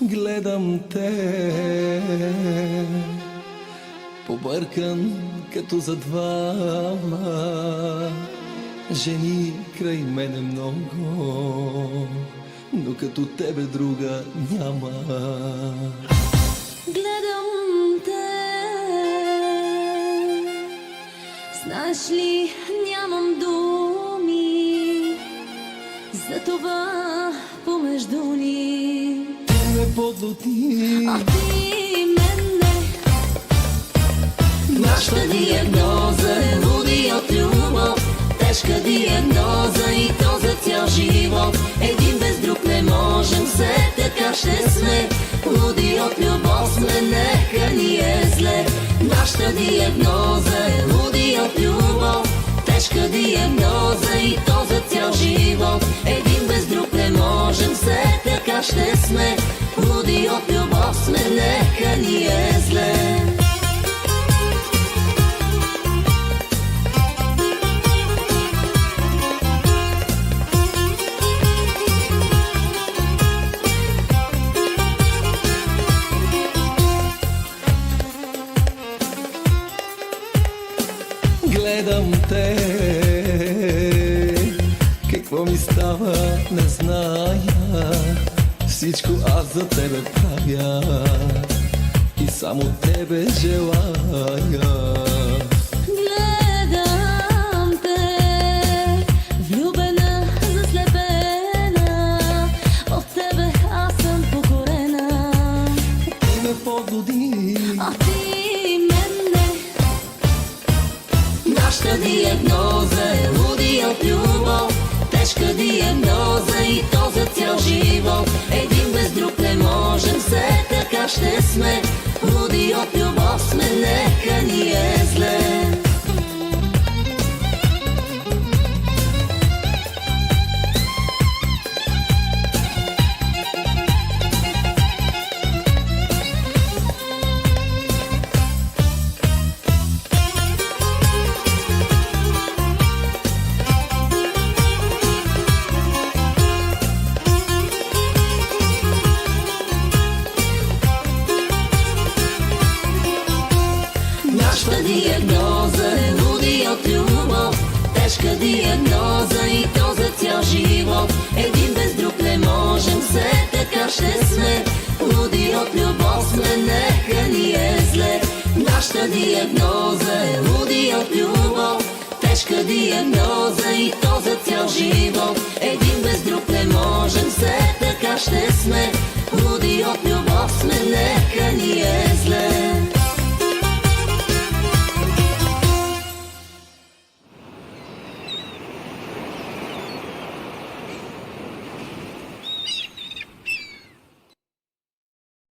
Гледам те, побъркан като за двама жени край мене много, но като тебе друга няма. Гледам те, знаеш ли, нямам думи, затова помежду ни Ме подлоти, а ти мене. Нашата диагноза е луди от любов, тежка диагноза и то за цял живот. Един без друг не можем, все така ще сме. Луди от любов сме, нека ни е зле. Нашата диагноза е луди от любов, тежка диагноза и то за цял живот. Един без друг не можем, все така ще сме. Луди от любов сме, нека ни е зле. гледам те, какво ми става, не зная. Всичко аз за тебе правя и само тебе желая. Гледам те, влюбена, заслепена, от тебе аз съм покорена. Ти ме подлоди, А ти мене. Нашата диагноза е луди от любов, тежка диагноза и то за цял живот. Един без друг не можем, все така ще сме. Луди от любов сме, нека ни е зле. Нашата диагноза е луди от любов, тежка диагноза и то за цял живот. Един без друг не можем, все така ще сме. Луди от любов сме, нека ни е зле. Нашата диагноза е луди от любов, тежка диагноза и то за цял живот. Един без друг не можем, все така ще сме.